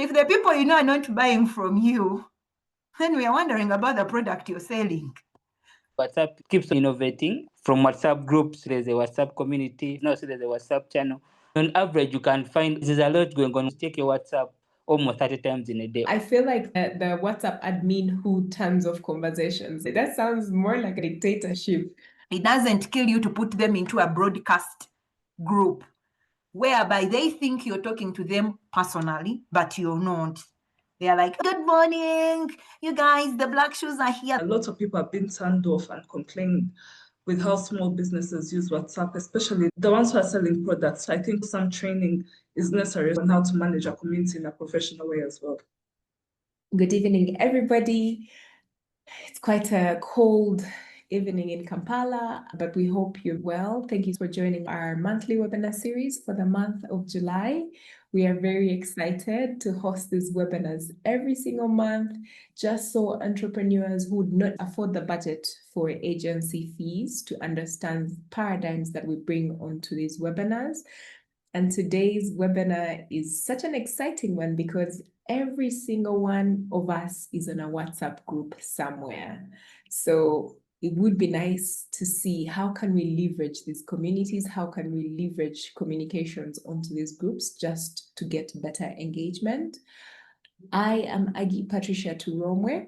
If the people you know are not buying from you, then we are wondering about the product you're selling. WhatsApp keeps innovating. From WhatsApp groups, there's a WhatsApp community. Now, so there's a WhatsApp channel. On average, you can find there's a lot going on. Check your WhatsApp almost 30 times in a day. I feel like the WhatsApp admin who tons of conversations. That sounds more like a dictatorship. It doesn't kill you to put them into a broadcast group whereby they think you're talking to them personally, but you're not. They are like, good morning, you guys, the black shoes are here. A lot of people have been turned off and complained with how small businesses use WhatsApp, especially the ones who are selling products. I think some training is necessary on how to manage a community in a professional way as well. Good evening, everybody. It's quite a cold evening in Kampala, but we hope you're well. Thank you for joining our monthly webinar series for the month of July. We are very excited to host these webinars every single month, just so entrepreneurs who would not afford the budget for agency fees to understand paradigms that we bring onto these webinars. And today's webinar is such an exciting one because every single one of us is in a WhatsApp group somewhere. So it would be nice to see how can we leverage these communities, how can we leverage communications onto these groups just to get better engagement. I am Agi Patricia Turomwe,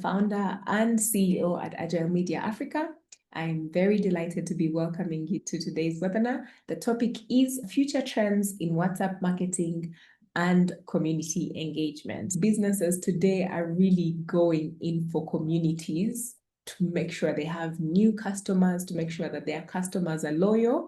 founder and CEO at Agile Media Africa. I'm very delighted to be welcoming you to today's webinar. The topic is future trends in WhatsApp marketing and community engagement. Businesses today are really going in for communities to make sure they have new customers, to make sure that their customers are loyal.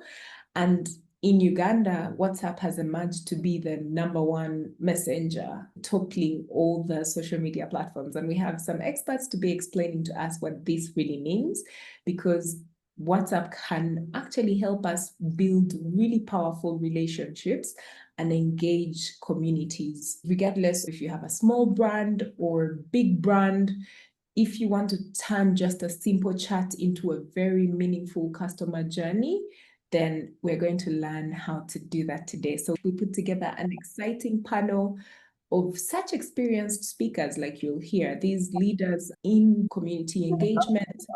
And in Uganda, WhatsApp has emerged to be the #1 messenger, toppling all the social media platforms. And we have some experts to be explaining to us what this really means, because WhatsApp can actually help us build really powerful relationships and engage communities, regardless if you have a small brand or big brand. If you want to turn just a simple chat into a very meaningful customer journey, then we're going to learn how to do that today. So we put together an exciting panel of such experienced speakers like you'll hear, these leaders in community engagement.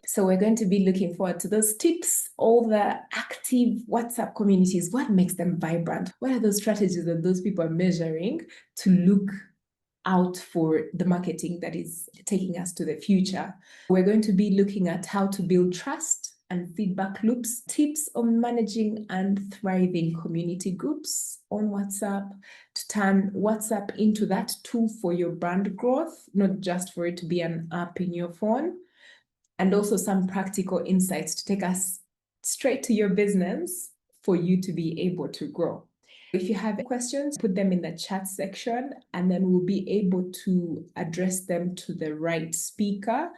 So we're going to be looking forward to those tips, all the active WhatsApp communities, what makes them vibrant? What are those strategies that those people are measuring to look out for the marketing that is taking us to the future? We're going to be looking at how to build trust and feedback loops, tips on managing and thriving community groups on WhatsApp, to turn WhatsApp into that tool for your brand growth, not just for it to be an app in your phone, and also some practical insights to take us straight to your business for you to be able to grow. If you have questions, put them in the chat section, and then we'll be able to address them to the right speaker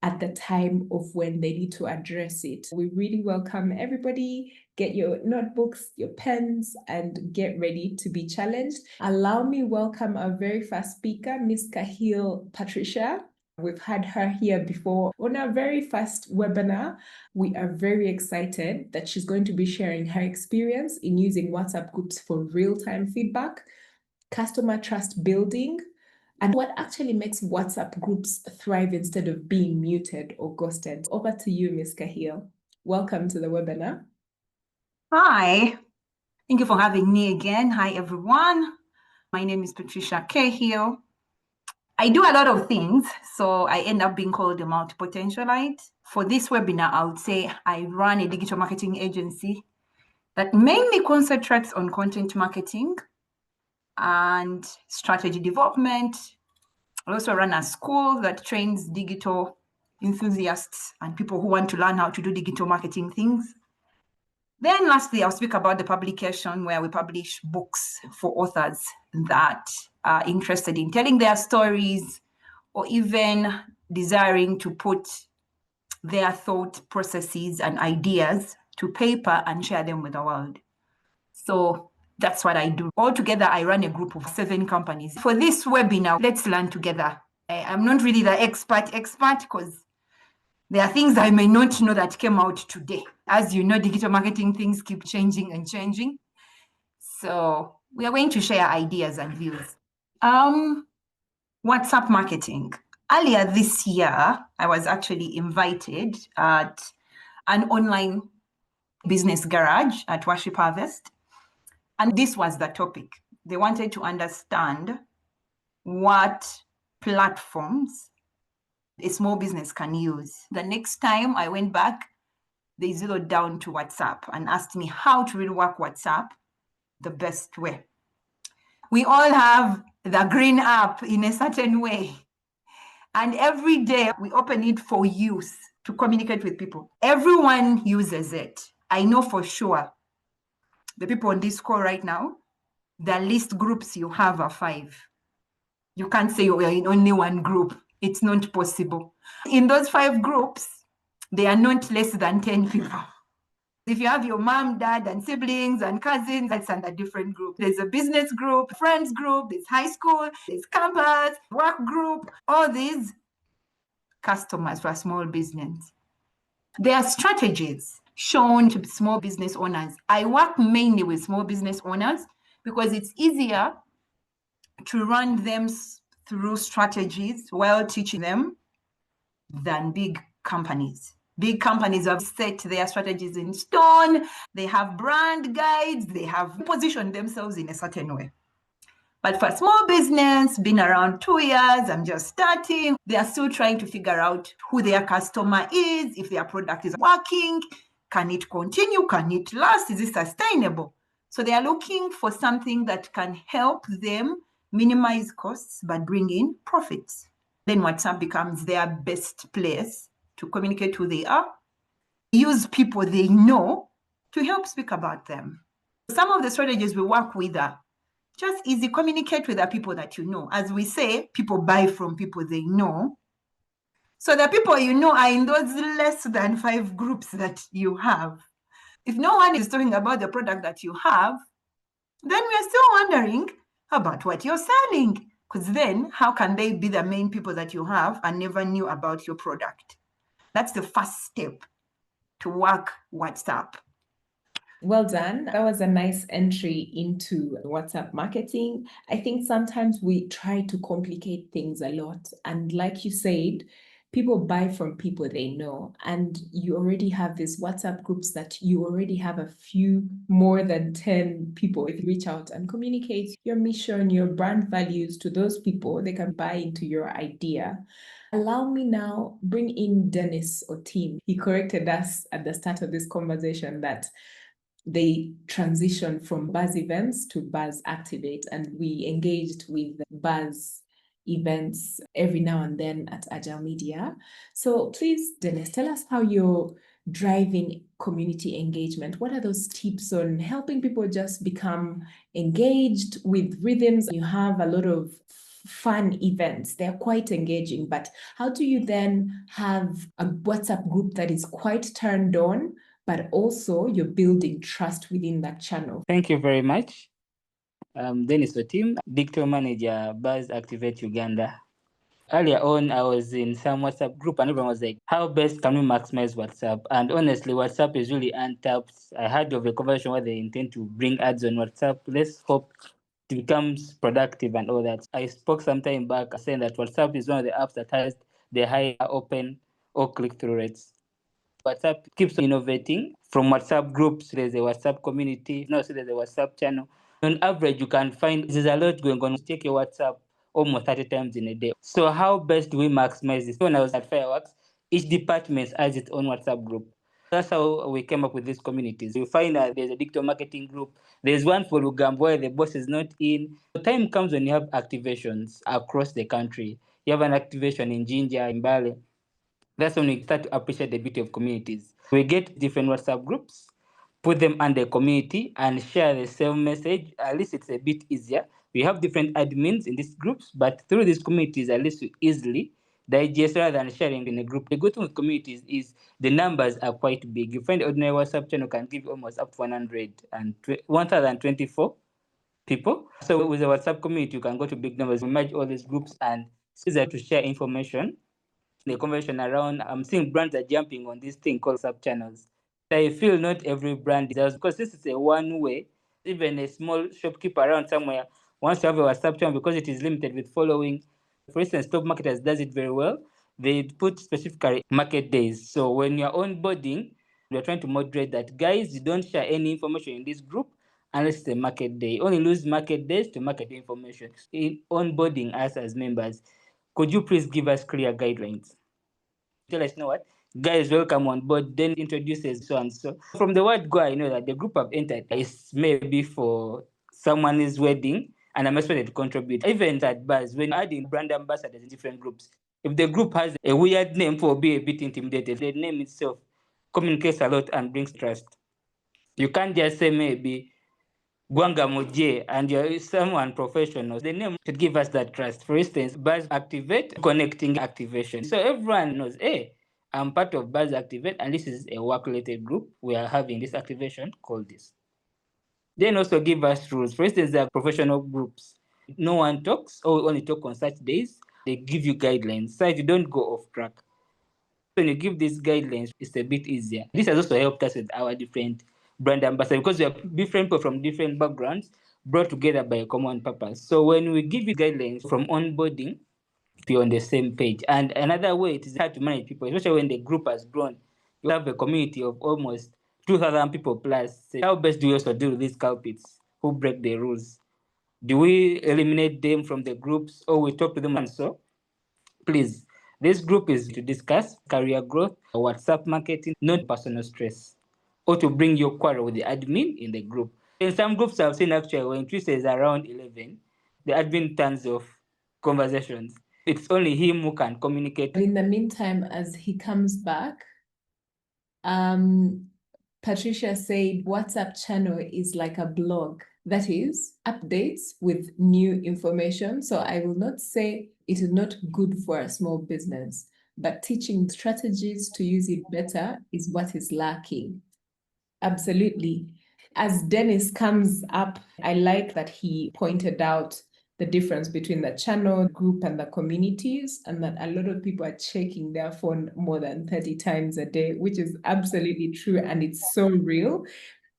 at the time of when they need to address it. We really welcome everybody. Get your notebooks, your pens, and get ready to be challenged. Allow me welcome our very first speaker, Ms. Kahil Patricia. We've had her here before on our very first webinar. We are very excited that she's going to be sharing her experience in using WhatsApp groups for real-time feedback, customer trust building, and what actually makes WhatsApp groups thrive instead of being muted or ghosted. Over to you, Ms. Kahil. Welcome to the webinar. Hi, thank you for having me again. Hi, everyone. My name is Patricia Cahill. I do a lot of things, so I end up being called a multi-potentialite. For this webinar, I would say I run a digital marketing agency that mainly concentrates on content marketing and strategy development. I also run a school that trains digital enthusiasts and people who want to learn how to do digital marketing things. Then lastly, I'll speak about the publication where we publish books for authors that are interested in telling their stories or even desiring to put their thought processes and ideas to paper and share them with the world. So that's what I do. Altogether, I run a group of 7 companies. For this webinar, let's learn together. I'm not really the expert because there are things I may not know that came out today. As you know, digital marketing things keep changing and changing. So We are going to share ideas and views. WhatsApp marketing. Earlier this year, I was actually invited at an online business garage at Worship Harvest. And this was the topic. They wanted to understand what platforms a small business can use. The next time I went back, they zeroed down to WhatsApp and asked me how to really work WhatsApp the best way. We all have the green app in a certain way. And every day we open it for use to communicate with people. Everyone uses it. I know for sure the people on this call right now, the least groups you have are 5. You can't say you're in only one group. It's not possible. In those 5 groups, there are not less than 10 people. If you have your mom, dad, and siblings and cousins, that's under different group. There's a business group, friends group, there's high school, there's campus, work group, all these customers for a small business. There are strategies shown to small business owners. I work mainly with small business owners because it's easier to run them through strategies while teaching them than big companies. Big companies have set their strategies in stone. They have brand guides. They have positioned themselves in a certain way. But for small business, been around 2 years, I'm just starting. They are still trying to figure out who their customer is, if their product is working, can it continue, can it last, is it sustainable? So they are looking for something that can help them minimize costs but bring in profits. Then WhatsApp becomes their best place to communicate who they are, use people they know to help speak about them. Some of the strategies we work with are just easy, communicate with the people that you know. As we say, people buy from people they know. So the people you know are in those less than 5 groups that you have. If no one is talking about the product that you have, then we're still wondering about what you're selling. Because then how can they be the main people that you have and never knew about your product? That's the first step to work WhatsApp. Well done. That was a nice entry into WhatsApp marketing. I think sometimes we try to complicate things a lot. And like you said, people buy from people they know. And you already have these WhatsApp groups that you already have a few more than 10 people. If you reach out and communicate your mission, your brand values to those people, they can buy into your idea. Allow me now bring in Dennis Otim. He corrected us at the start of this conversation that they transitioned from Buzz Events to Buzz Activate, and we engaged with Buzz events every now and then at Agile Media. So please, Dennis, tell us how you're driving community engagement. What are those tips on helping people just become engaged with rhythms? You have a lot of fun events. They're quite engaging, but how do you then have a WhatsApp group that is quite turned on, but also you're building trust within that channel? Thank you very much. Dennis Otim, Digital Manager, Buzz Activate Uganda. Earlier on, I was in some WhatsApp group and everyone was like, how best can we maximize WhatsApp? And honestly, WhatsApp is really untapped. I heard of a conversation where they intend to bring ads on WhatsApp. Let's hope it becomes productive and all that. I spoke some time back saying that WhatsApp is one of the apps that has the higher open or click-through rates. WhatsApp keeps innovating. From WhatsApp groups, there's a WhatsApp community. Now, so there's a WhatsApp channel. On average, you can find there's a lot going on. Check your WhatsApp almost 30 times in a day. So how best do we maximize this? When I was at Fireworks, each department has its own WhatsApp group. That's how we came up with these communities. You find that there's a digital marketing group. There's one for Lugambwa where the boss is not in. The time comes when you have activations across the country. You have an activation in Jinja, in Bali. That's when we start to appreciate the beauty of communities. We get different WhatsApp groups, put them under community and share the same message. At least it's a bit easier. We have different admins in these groups, but through these communities, at least we easily digest rather than sharing in a group. The good thing with communities is the numbers are quite big. You find the ordinary WhatsApp channel can give almost up to 1,024 people. So with the WhatsApp community, you can go to big numbers, merge all these groups, and it's easier to share information. The conversation around, I'm seeing brands are jumping on this thing called sub channels. I feel not every brand deserves, because this is a one way. Even a small shopkeeper around somewhere wants to have a WhatsApp channel because it is limited with following. For instance, Top Marketers does it very well. They put specifically market days. So when you're onboarding, we're trying to moderate that. Guys, you don't share any information in this group unless it's a market day. Only lose market days to market information. In onboarding us as members, could you please give us clear guidelines? Tell us, you know what, guys, welcome on board, then introduces so and so. From the word go, I know that the group I've entered is maybe for someone's wedding, and I'm expected to contribute. Even at bars, when adding brand ambassadors in different groups, if the group has a weird name, for be a bit intimidated. The name itself communicates a lot and brings trust. You can't just say maybe Gwanga Moje and you're someone professional. The name should give us that trust. For instance, Buzz Activate, connecting activation. So everyone knows, hey, I'm part of Buzz Activate, and this is a work-related group. We are having this activation called this. Then also give us rules. For instance, there are professional groups. No one talks or only talk on such days. They give you guidelines so if you don't go off track. When you give these guidelines, it's a bit easier. This has also helped us with our different brand ambassadors because we are different people from different backgrounds brought together by a common purpose. So when we give you guidelines from onboarding, be on the same page. And another way it is hard to manage people, especially when the group has grown. You have a community of almost 2,000 people plus. So how best do we also deal with these culprits who break the rules? Do we eliminate them from the groups or we talk to them and so? Please, this group is to discuss career growth, WhatsApp marketing, not personal stress, or to bring your quarrel with the admin in the group. In some groups I've seen actually when Twitter is around 11, the admin turns off conversations. It's only him who can communicate. In the meantime, as he comes back, Patricia said WhatsApp channel is like a blog. That is, updates with new information. So I will not say it is not good for a small business, but teaching strategies to use it better is what is lacking. Absolutely. As Dennis comes up, I like that he pointed out the difference between the channel, group, and the communities, and that a lot of people are checking their phone more than 30 times a day, which is absolutely true, and it's so real.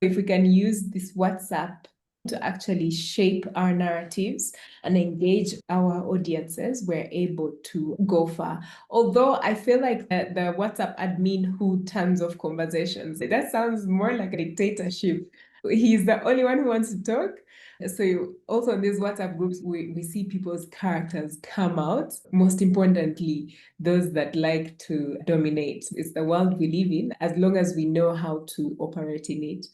If we can use this WhatsApp to actually shape our narratives and engage our audiences, we're able to go far. Although I feel like the WhatsApp admin who turns off conversations, that sounds more like a dictatorship. He's the only one who wants to talk. So also in these WhatsApp groups, we see people's characters come out. Most importantly, those that like to dominate. It's the world we live in, as long as we know how to operate in it.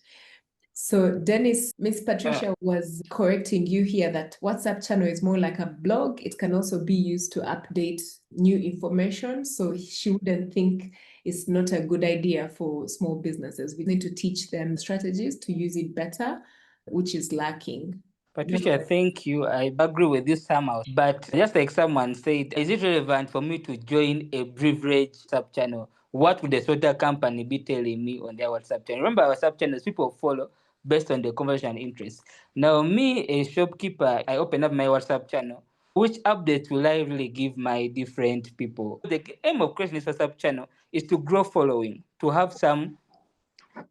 So Dennis, Miss Patricia was correcting you here that WhatsApp channel is more like a blog. It can also be used to update new information. So she wouldn't think it's not a good idea for small businesses. We need to teach them strategies to use it better, which is lacking. Patricia, thank you. I agree with you somehow. But just like someone said, is it relevant for me to join a beverage WhatsApp channel? What would the soda company be telling me on their WhatsApp channel? Remember, our WhatsApp channels, people follow based on the conversion and interest. Now, me, a shopkeeper, I open up my WhatsApp channel. Which updates will I really give my different people? The aim of creating this WhatsApp channel is to grow following, to have some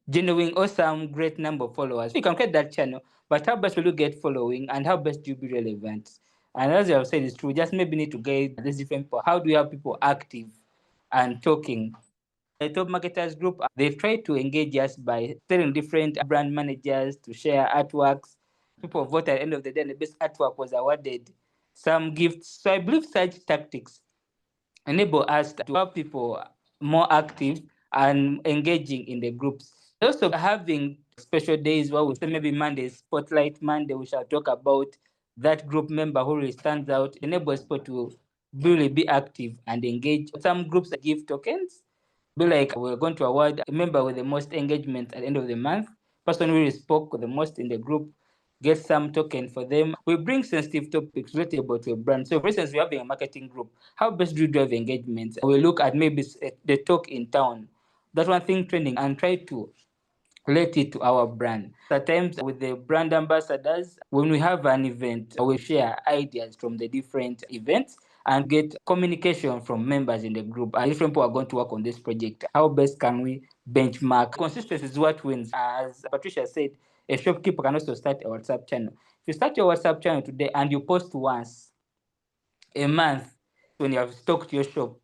genuine or some great number of followers. You can create that channel, but how best will you get following and how best do you be relevant? And as I've said, it's true, just maybe need to get this different people. How do you have people active and talking? The Top Marketers group, they've tried to engage us by telling different brand managers to share artworks. People vote at the end of the day, and the best artwork was awarded some gifts. So I believe such tactics enable us to have people more active and engaging in the groups. Also having special days where we say maybe Monday, Spotlight Monday, we shall talk about that group member who really stands out, enables people to really be active and engage. Some groups give tokens, be like we're going to award a member with the most engagement at the end of the month, person who really spoke the most in the group, get some token for them. We bring sensitive topics relatable to a brand. So for instance, we're having a marketing group. How best do you drive engagement? We look at maybe the talk in town. That one thing trending and try to relate it to our brand. At times with the brand ambassadors, when we have an event, we share ideas from the different events and get communication from members in the group. And different people are going to work on this project. How best can we benchmark? Consistency is what wins. As Patricia said, A shopkeeper can also start a WhatsApp channel. If you start your WhatsApp channel today and you post once a month when you have stocked your shop,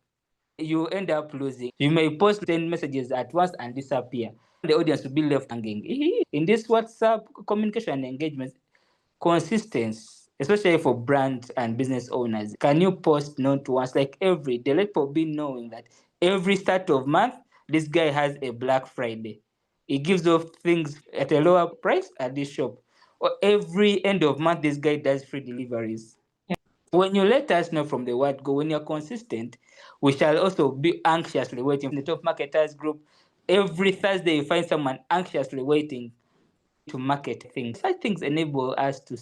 you end up losing. You may post 10 messages at once and disappear. The audience will be left hanging. In this WhatsApp communication and engagement, consistency, especially for brands and business owners. Can you post not once, like every day? Let people be knowing that every start of month, this guy has a Black Friday. He gives off things at a lower price at this shop. Or every end of month, this guy does free deliveries. When you let us know from the word go, when you're consistent, we shall also be anxiously waiting. In the Top Marketers group, every Thursday you find someone anxiously waiting to market things. Such things enable us to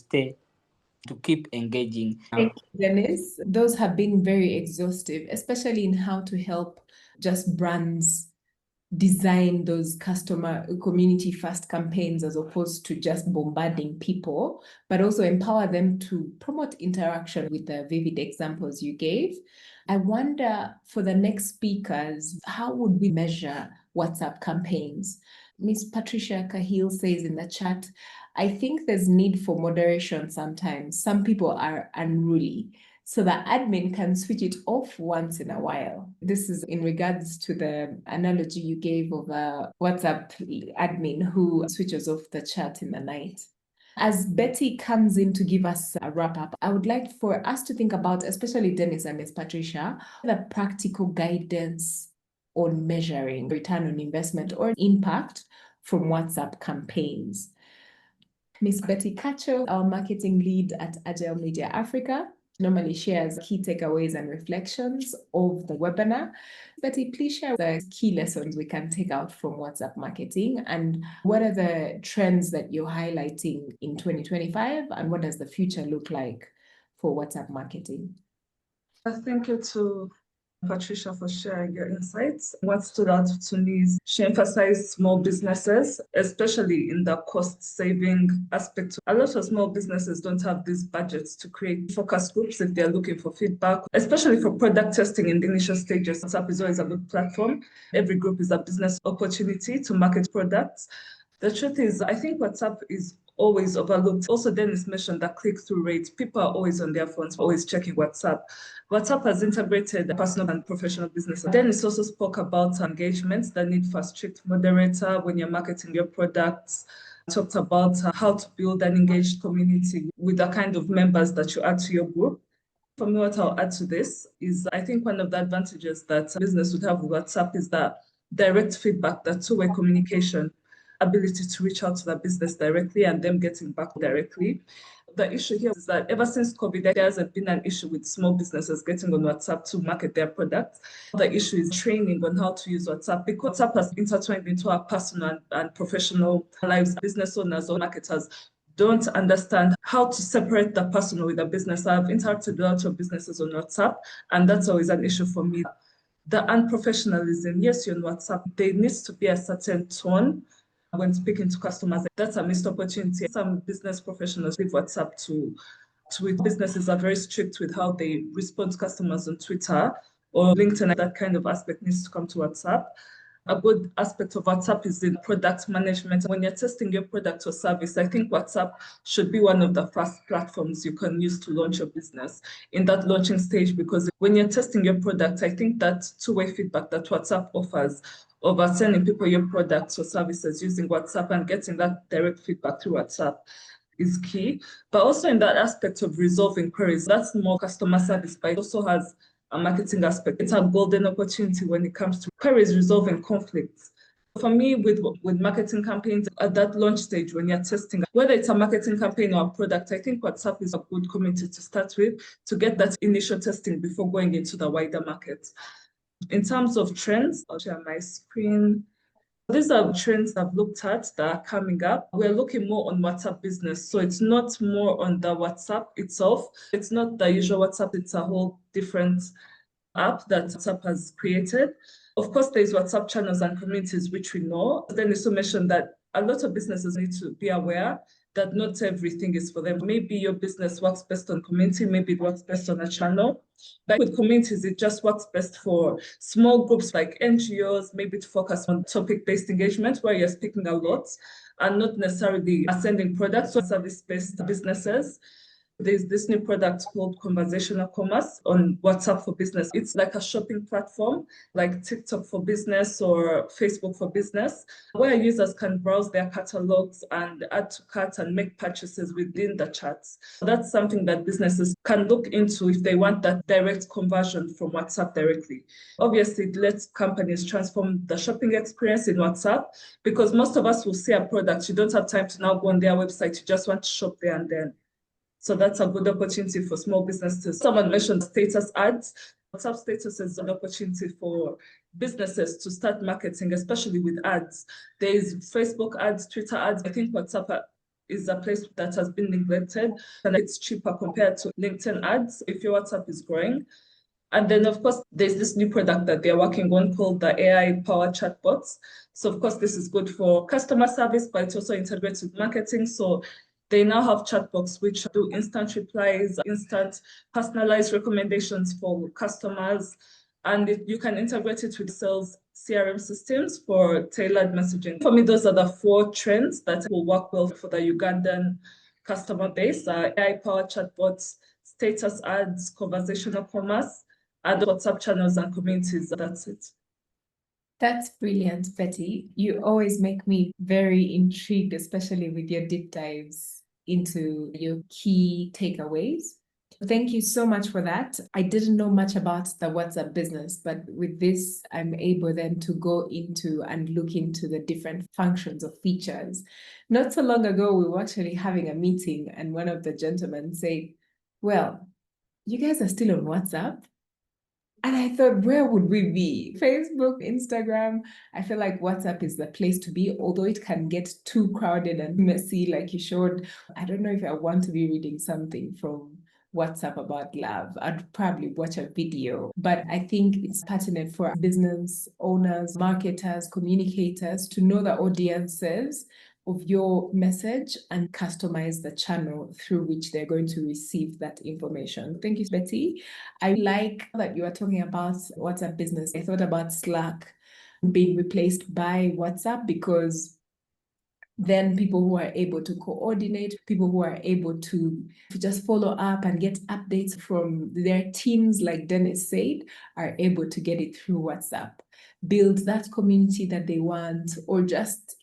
keep engaging. Thank you, Dennis. Those have been very exhaustive, especially in how to help just brands design those customer community first campaigns as opposed to just bombarding people, but also empower them to promote interaction with the vivid examples you gave. I wonder, for the next speakers, how would we measure WhatsApp campaigns? Miss Patricia Cahill says in the chat, I think there's need for moderation sometimes. Some people are unruly, so the admin can switch it off once in a while. This is in regards to the analogy you gave of a WhatsApp admin who switches off the chat in the night. As Betty comes in to give us a wrap up, I would like for us to think about, especially Dennis and Ms. Patricia, the practical guidance on measuring return on investment or impact from WhatsApp campaigns. Ms. Betty Cacho, our marketing lead at Agile Media Africa, normally shares key takeaways and reflections of the webinar. Betty, please share the key lessons we can take out from WhatsApp marketing, and what are the trends that you're highlighting in 2025, and what does the future look like for WhatsApp marketing? Thank you to Patricia for sharing your insights. What stood out to me is she emphasized small businesses, especially in the cost-saving aspect. A lot of small businesses don't have these budgets to create focus groups if they're looking for feedback, especially for product testing in the initial stages. WhatsApp is always a good platform. Every group is a business opportunity to market products. The truth is, I think WhatsApp is always overlooked. Also, Dennis mentioned that click-through rate. People are always on their phones, always checking WhatsApp. WhatsApp has integrated personal and professional business. Dennis also spoke about engagements, the need for a strict moderator when you're marketing your products. Talked about how to build an engaged community with the kind of members that you add to your group. For me, what I'll add to this is I think one of the advantages that business would have with WhatsApp is that direct feedback, that two-way communication, ability to reach out to the business directly and them getting back directly. The issue here is that ever since COVID, there hasn't been an issue with small businesses getting on WhatsApp to market their products. The issue is training on how to use WhatsApp, because WhatsApp has intertwined into our personal and professional lives. Business owners or marketers don't understand how to separate the personal with the business. I've interacted with a lot of businesses on WhatsApp, and that's always an issue for me. The unprofessionalism, yes, you're on WhatsApp, there needs to be a certain tone when speaking to customers. That's a missed opportunity. Some business professionals leave WhatsApp to businesses are very strict with how they respond to customers on Twitter or LinkedIn. That kind of aspect needs to come to WhatsApp. A good aspect of WhatsApp is in product management. When you're testing your product or service, I think WhatsApp should be one of the first platforms you can use to launch your business in that launching stage, because when you're testing your product, I think that two-way feedback that WhatsApp offers of sending people your products or services using WhatsApp and getting that direct feedback through WhatsApp is key. But also in that aspect of resolving queries, that's more customer service, but it also has a marketing aspect. It's a golden opportunity when it comes to queries, resolving conflicts. For me, with marketing campaigns at that launch stage, when you're testing, whether it's a marketing campaign or a product, I think WhatsApp is a good community to start with to get that initial testing before going into the wider market. In terms of trends, I'll share my screen. These are trends I've looked at that are coming up. We're looking more on WhatsApp business. So it's not more on the WhatsApp itself. It's not the usual WhatsApp. It's a whole different app that WhatsApp has created. Of course, there's WhatsApp channels and communities, which we know. Then you also mentioned that a lot of businesses need to be aware that not everything is for them. Maybe your business works best on community, maybe it works best on a channel. But with communities, it just works best for small groups like NGOs, maybe to focus on topic-based engagement where you're speaking a lot and not necessarily sending products or service-based businesses. There's this new product called Conversational Commerce on WhatsApp for Business. It's like a shopping platform, like TikTok for Business or Facebook for Business, where users can browse their catalogs and add to cart and make purchases within the chats. That's something that businesses can look into if they want that direct conversion from WhatsApp directly. Obviously, it lets companies transform the shopping experience in WhatsApp, because most of us will see a product, you don't have time to now go on their website, you just want to shop there and then. So that's a good opportunity for small businesses. Someone mentioned status ads. WhatsApp status is an opportunity for businesses to start marketing, especially with ads. There's Facebook ads, Twitter ads. I think WhatsApp is a place that has been neglected, and it's cheaper compared to LinkedIn ads if your WhatsApp is growing. And then, of course, there's this new product that they're working on called the AI-powered chatbots. So, of course, this is good for customer service, but it also integrates with marketing. So they now have chatbots which do instant replies, instant personalized recommendations for customers, and you can integrate it with sales CRM systems for tailored messaging. For me, those are the 4 trends that will work well for the Ugandan customer base: AI-powered chatbots, status ads, conversational commerce, and WhatsApp channels and communities. That's it. That's brilliant, Betty. You always make me very intrigued, especially with your deep dives into your key takeaways. Thank you so much for that. I didn't know much about the WhatsApp business, but with this, I'm able then to go into and look into the different functions or features. Not so long ago, we were actually having a meeting, and one of the gentlemen said, well, you guys are still on WhatsApp? And I thought, where would we be? Facebook, Instagram. I feel like WhatsApp is the place to be, although it can get too crowded and messy, like you showed. I don't know if I want to be reading something from WhatsApp about love. I'd probably watch a video. But I think it's pertinent for business owners, marketers, communicators to know the audiences of your message and customize the channel through which they're going to receive that information. Thank you, Betty. I like that you are talking about WhatsApp business. I thought about Slack being replaced by WhatsApp, because then people who are able to coordinate, people who are able to just follow up and get updates from their teams, like Dennis said, are able to get it through WhatsApp. Build that community that they want, or just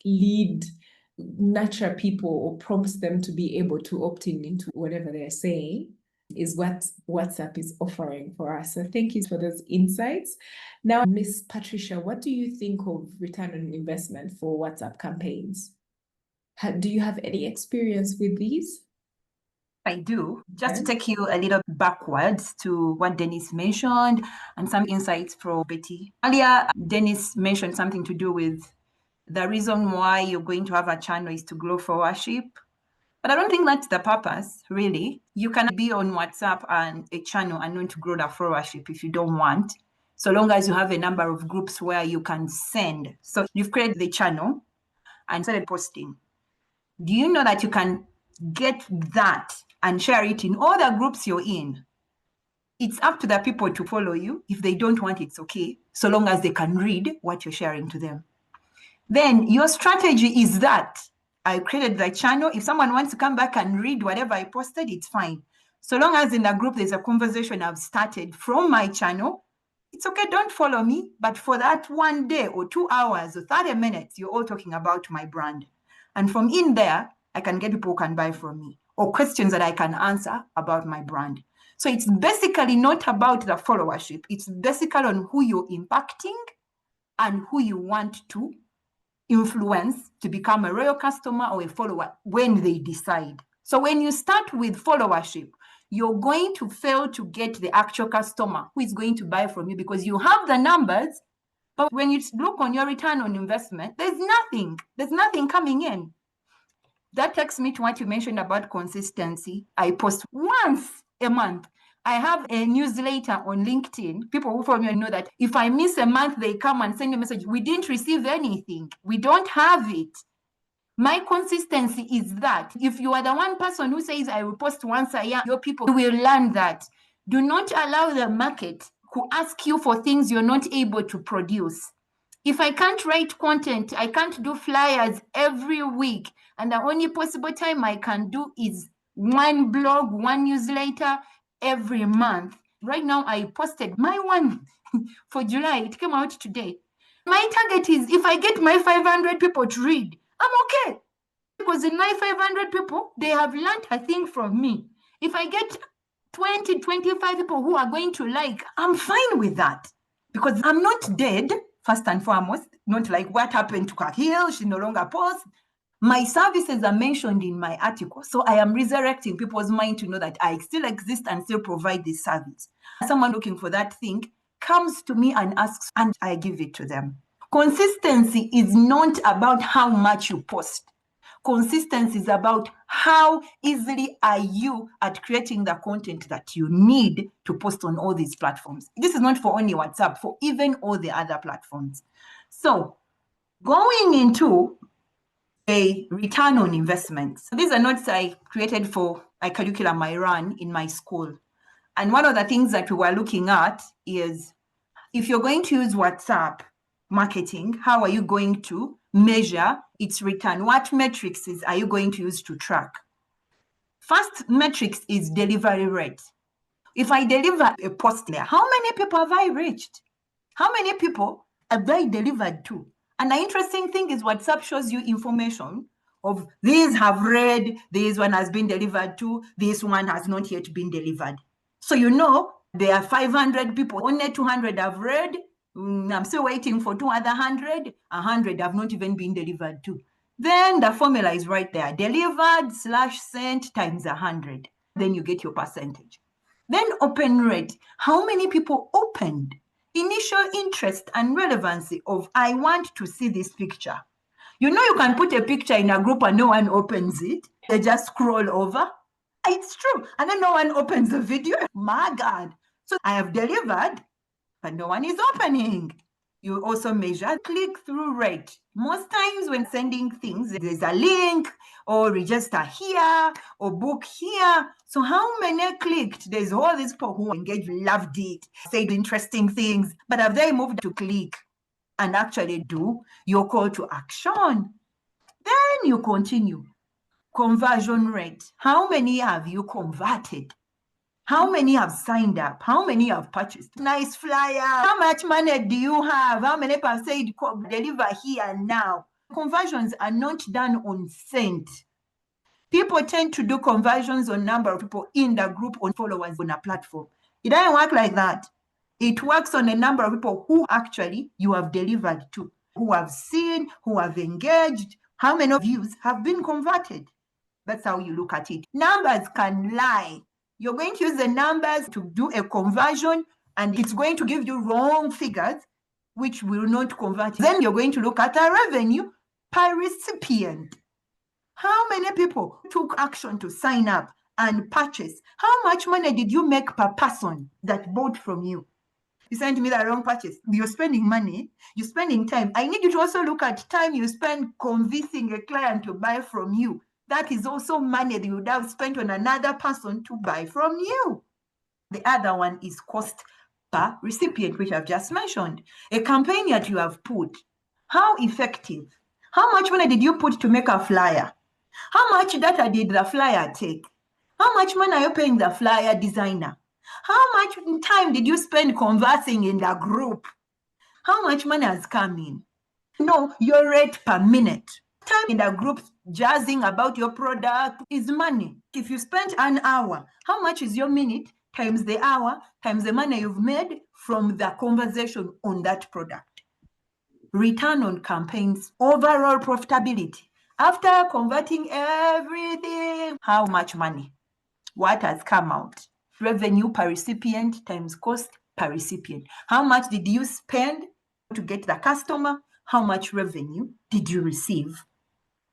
nurture people or prompts them to be able to opt in into whatever they're saying, is what WhatsApp is offering for us. So thank you for those insights. Now, Miss Patricia, what do you think of return on investment for WhatsApp campaigns? Do you have any experience with these? I do. Just to take you a little backwards to what Dennis mentioned and some insights from Betty. Earlier, Dennis mentioned something to do with the reason why you're going to have a channel is to grow followership. But I don't think that's the purpose, really. You can be on WhatsApp and a channel and not to grow the followership if you don't want, so long as you have a number of groups where you can send. So you've created the channel and started posting. Do you know that you can get that and share it in all the groups you're in? It's up to the people to follow you. If they don't want, it's okay, so long as they can read what you're sharing to them. Then your strategy is that I created the channel. If someone wants to come back and read whatever I posted, it's fine. So long as in the group there's a conversation I've started from my channel, it's okay, don't follow me. But for that 1 day or 2 hours or 30 minutes, you're all talking about my brand. And from in there, I can get people who can buy from me, or questions that I can answer about my brand. So it's basically not about the followership. It's basically on who you're impacting and who you want to influence to become a loyal customer or a follower when they decide. So when you start with followership, you're going to fail to get the actual customer who is going to buy from you, because you have the numbers, but when you look on your return on investment, there's nothing coming in. That takes me to what you mentioned about consistency. I post once a month. I have a newsletter on LinkedIn. People who follow me know that if I miss a month, they come and send me a message. We didn't receive anything. We don't have it. My consistency is that if you are the one person who says, I will post once a year, your people will learn that. Do not allow the market to ask you for things you're not able to produce. If I can't write content, I can't do flyers every week, and the only possible time I can do is one blog, one newsletter every month. Right now, I posted my one for July. It came out today. My target is if I get my 500 people to read, I'm okay. Because in my 500 people, they have learned a thing from me. If I get 20, 25 people who are going to like, I'm fine with that. Because I'm not dead, first and foremost, not like what happened to Kahil, she no longer posts. My services are mentioned in my article, so I am resurrecting people's mind to know that I still exist and still provide this service. Someone looking for that thing comes to me and asks, and I give it to them. Consistency is not about how much you post. Consistency is about how easily are you at creating the content that you need to post on all these platforms. This is not for only WhatsApp, for even all the other platforms. So going into a return on investments. These are notes I created for a curriculum I run in my school. And one of the things that we were looking at is if you're going to use WhatsApp marketing, how are you going to measure its return? What metrics are you going to use to track? First metrics is delivery rate. If I deliver a post there, how many people have I reached? How many people have I delivered to? And the interesting thing is WhatsApp shows you information of these have read, this one has been delivered to, this one has not yet been delivered. So you know there are 500 people, only 200 have read. I'm still waiting for 2 other 100. 100 have not even been delivered to. Then the formula is right there. Delivered / sent times 100. Then you get your percentage. Then open rate. How many people opened? Initial interest and relevancy of I want to see this picture. You know you can put a picture in a group and no one opens it. They just scroll over. It's true. And then no one opens the video. My God. So I have delivered, but no one is opening. You also measure click-through rate. Most times when sending things, there's a link or register here or book here. So how many clicked? There's all these people who engaged, loved it, said interesting things, but have they moved to click and actually do your call to action? Then you continue. Conversion rate. How many have you converted? How many have signed up? How many have purchased? Nice flyer. How much money do you have? How many people have said deliver here now? Conversions are not done on sent. People tend to do conversions on number of people in the group on followers on a platform. It doesn't work like that. It works on a number of people who actually you have delivered to, who have seen, who have engaged, how many views have been converted. That's how you look at it. Numbers can lie. You're going to use the numbers to do a conversion, and it's going to give you wrong figures, which will not convert. Then you're going to look at a revenue per recipient. How many people took action to sign up and purchase? How much money did you make per person that bought from you? You sent me the wrong purchase. You're spending money, you're spending time. I need you to also look at time you spend convincing a client to buy from you. That is also money that you would have spent on another person to buy from you. The other one is cost per recipient, which I've just mentioned. A campaign that you have put, how effective? How much money did you put to make a flyer? How much data did the flyer take? How much money are you paying the flyer designer? How much time did you spend conversing in the group? How much money has come in? No, your rate per minute. Time in the group jazzing about your product is money. If you spent an hour, how much is your minute times the hour times the money you've made from the conversation on that product? Return on campaigns, overall profitability. After converting everything, how much money? What has come out? Revenue per recipient times cost per recipient. How much did you spend to get the customer? How much revenue did you receive?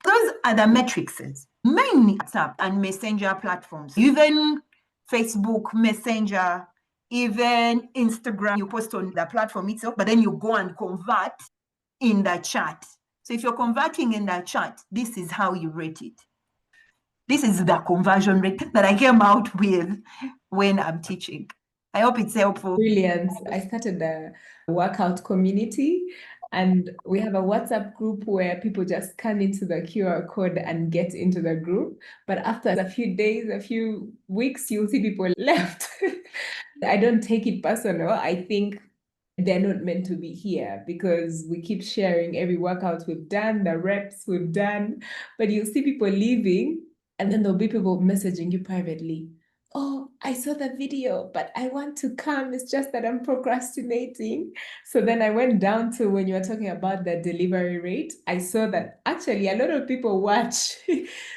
Those are the metrics, mainly WhatsApp and Messenger platforms, even Facebook Messenger, even Instagram. You post on the platform itself, but then you go and convert in the chat. So if you're converting in that chart, this is how you rate it. This is the conversion rate that I came out with when I'm teaching. I hope it's helpful. Brilliant. I started a workout community, and we have a WhatsApp group where people just scan into the QR code and get into the group. But after a few days, a few weeks, you'll see people left. I don't take it personal. I think they're not meant to be here because we keep sharing every workout we've done, the reps we've done, but you'll see people leaving, and then there'll be people messaging you privately. Oh, I saw the video, but I want to come. It's just that I'm procrastinating. So then I went down to when you were talking about the delivery rate. I saw that actually a lot of people watch.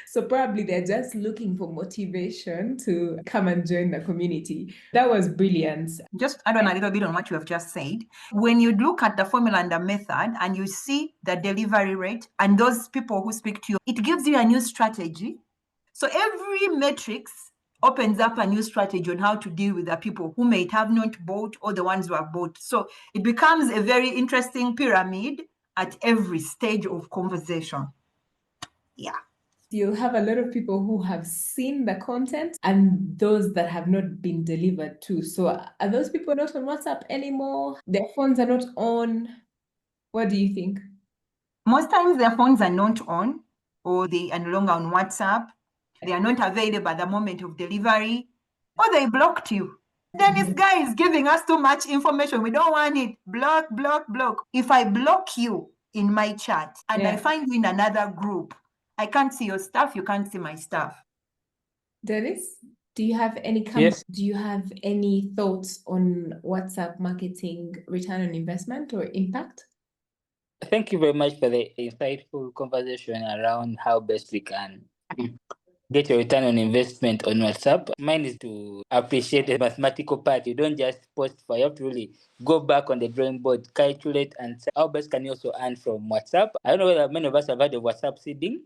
So probably they're just looking for motivation to come and join the community. That was brilliant. Just add on a little bit on what you have just said. When you look at the formula and the method and you see the delivery rate and those people who speak to you, it gives you a new strategy. So every metrics opens up a new strategy on how to deal with the people who may have not bought or the ones who have bought. So it becomes a very interesting pyramid at every stage of conversation. Yeah. You'll have a lot of people who have seen the content and those that have not been delivered to. So are those people not on WhatsApp anymore? Their phones are not on. What do you think? Most times their phones are not on, or they are no longer on WhatsApp. They are not available at the moment of delivery, or they blocked you. Then this guy is giving us too much information. We don't want it. Block, block, block. If I block you in my chat and I find you in another group, I can't see your stuff. You can't see my stuff. Dennis, do you have any Yes. Do you have any thoughts on WhatsApp marketing return on investment or impact? Thank you very much for the insightful conversation around how best we can get your return on investment on WhatsApp. Mine is to appreciate the mathematical part. You don't just post for, you have to really go back on the drawing board, calculate, and say, how best can you also earn from WhatsApp? I don't know whether many of us have heard of WhatsApp seeding.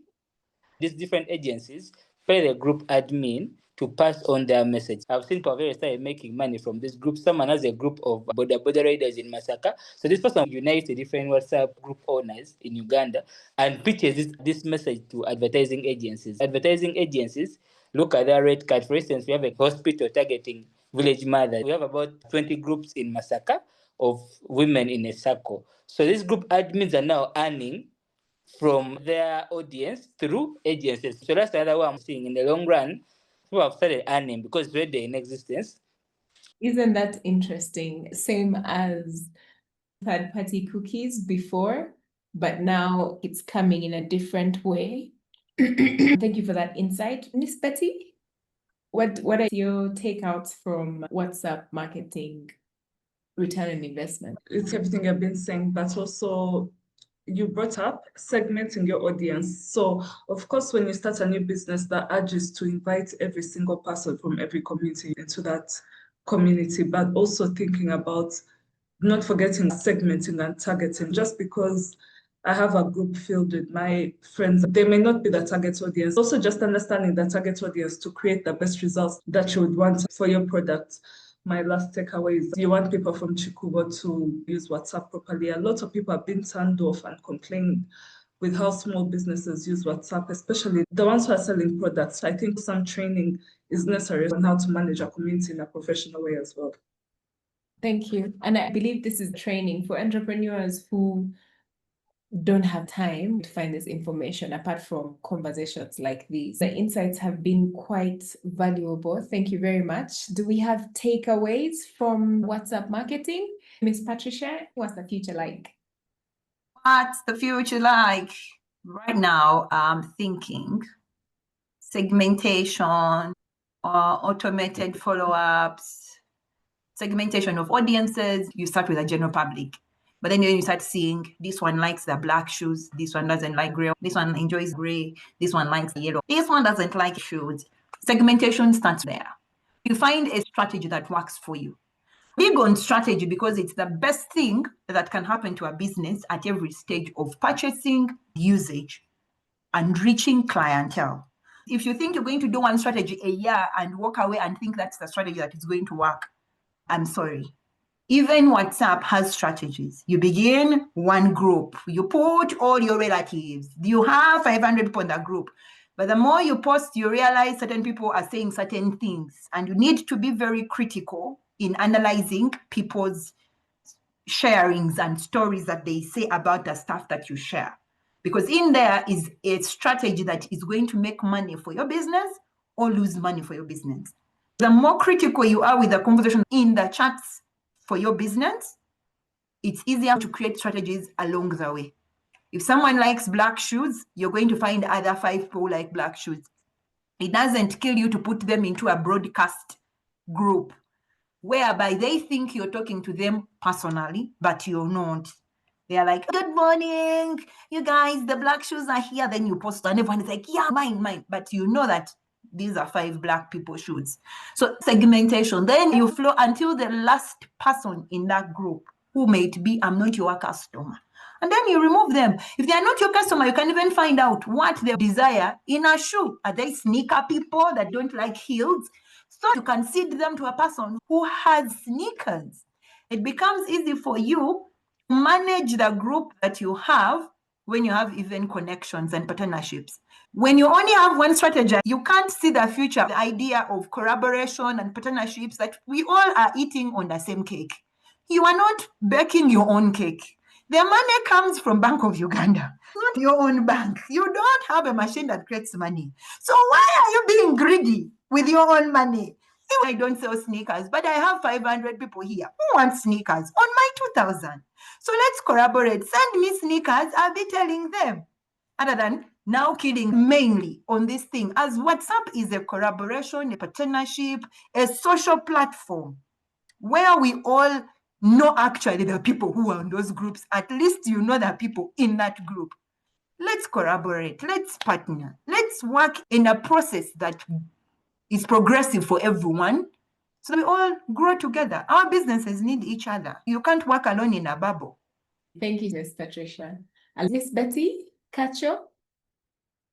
These different agencies pay the group admin to pass on their message. I've seen Paveri started making money from this group. Someone has a group of boda riders in Masaka. So this person unites the different WhatsApp group owners in Uganda and pitches this message to advertising agencies. Advertising agencies look at their rate card. For instance, we have a hospital targeting village mothers. We have about 20 groups in Masaka of women in a circle. So these group admins are now earning from their audience through agencies. So that's the other way I'm seeing in the long run, people have started earning because it's already in existence. Isn't that interesting? Same as third-party cookies before, but now it's coming in a different way. Thank you for that insight. Miss Betty, what are your takeouts from WhatsApp marketing return on investment? It's everything I've been saying, but also you brought up segmenting your audience. So of course, when you start a new business, the urge is to invite every single person from every community into that community, but also thinking about not forgetting segmenting and targeting. Just because I have a group filled with my friends, they may not be the target audience. Also just understanding the target audience to create the best results that you would want for your product. My last takeaway is you want people from Chikubo to use WhatsApp properly. A lot of people have been turned off and complained with how small businesses use WhatsApp, especially the ones who are selling products. I think some training is necessary on how to manage a community in a professional way as well. Thank you. And I believe this is training for entrepreneurs who don't have time to find this information apart from conversations like these. The insights have been quite valuable. Thank you very much. Do we have takeaways from WhatsApp marketing? Miss Patricia, what's the future like? What's the future like? Right now, I'm thinking segmentation, automated follow-ups, segmentation of audiences. You start with a general public, but then you start seeing this one likes the black shoes, this one doesn't like gray, this one enjoys gray, this one likes yellow, this one doesn't like shoes. Segmentation starts there. You find a strategy that works for you. Big on strategy because it's the best thing that can happen to a business at every stage of purchasing, usage, and reaching clientele. If you think you're going to do one strategy a year and walk away and think that's the strategy that is going to work, I'm sorry. Even WhatsApp has strategies. You begin one group, you put all your relatives. You have 500 people in that group. But the more you post, you realize certain people are saying certain things, and you need to be very critical in analyzing people's sharings and stories that they say about the stuff that you share. Because in there is a strategy that is going to make money for your business or lose money for your business. The more critical you are with the conversation in the chats for your business, it's easier to create strategies along the way. If someone likes black shoes, you're going to find other 5 people who like black shoes. It doesn't kill you to put them into a broadcast group whereby they think you're talking to them personally, but you're not. They're like, good morning, you guys, the black shoes are here. Then you post and everyone is like, yeah, mine. But you know that these are 5 black people shoes. So segmentation, then you flow until the last person in that group who might be, I'm not your customer. And then you remove them. If they are not your customer, you can even find out what they desire in a shoe. Are they sneaker people that don't like heels? So you can seed them to a person who has sneakers. It becomes easy for you to manage the group that you have when you have even connections and partnerships. When you only have one strategy, you can't see the future, the idea of collaboration and partnerships that we all are eating on the same cake. You are not baking your own cake. The money comes from Bank of Uganda, not your own bank. You don't have a machine that creates money. So why are you being greedy with your own money? I don't sell sneakers, but I have 500 people here who want sneakers on my 2,000. So let's collaborate. Send me sneakers. I'll be telling them. Other than now killing mainly on this thing, as WhatsApp is a collaboration, a partnership, a social platform where we all know actually the people who are in those groups. At least you know the people in that group. Let's collaborate. Let's partner. Let's work in a process that is progressive for everyone so we all grow together. Our businesses need each other. You can't work alone in a bubble. Thank you, Ms. Patricia. And Miss Betty Cacho?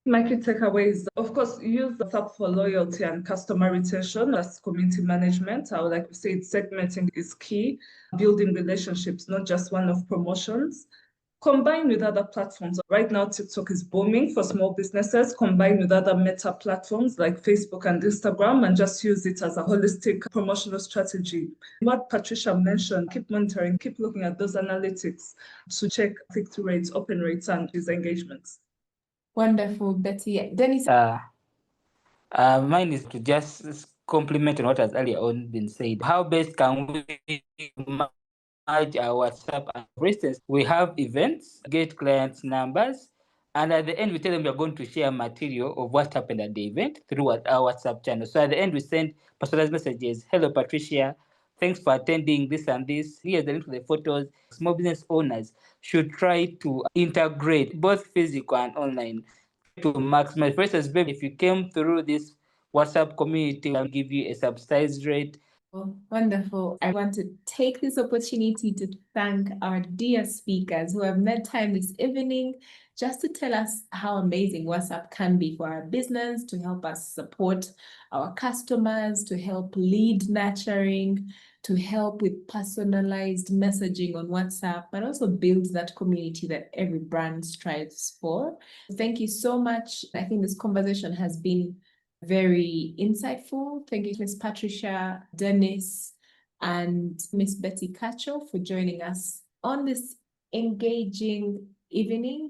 My key takeaways, of course, use WhatsApp for loyalty and customer retention as community management. I would like to say segmenting is key, building relationships, not just one-off promotions. Combine with other platforms. Right now, TikTok is booming for small businesses. Combine with other meta platforms like Facebook and Instagram and just use it as a holistic promotional strategy. What Patricia mentioned, keep monitoring, keep looking at those analytics to check click-through rates, open rates, and these engagements. Wonderful, Betty. Dennis? Mine is to just complement on what has earlier on been said. How best can we manage our WhatsApp? For instance, we have events, get clients' numbers, and at the end, we tell them we are going to share material of what happened at the event through our WhatsApp channel. So at the end, we send personalized messages. Hello, Patricia. Thanks for attending this and this. Here's the link to the photos. Small business owners should try to integrate both physical and online to maximize. For instance, baby, if you came through this WhatsApp community, I'll give you a subsidized rate. Oh, wonderful. I want to take this opportunity to thank our dear speakers who have made time this evening just to tell us how amazing WhatsApp can be for our business, to help us support our customers, to help lead nurturing, to help with personalized messaging on WhatsApp, but also build that community that every brand strives for. Thank you so much. I think this conversation has been very insightful. Thank you, Ms. Patricia, Dennis, and Ms. Betty Cacho for joining us on this engaging evening.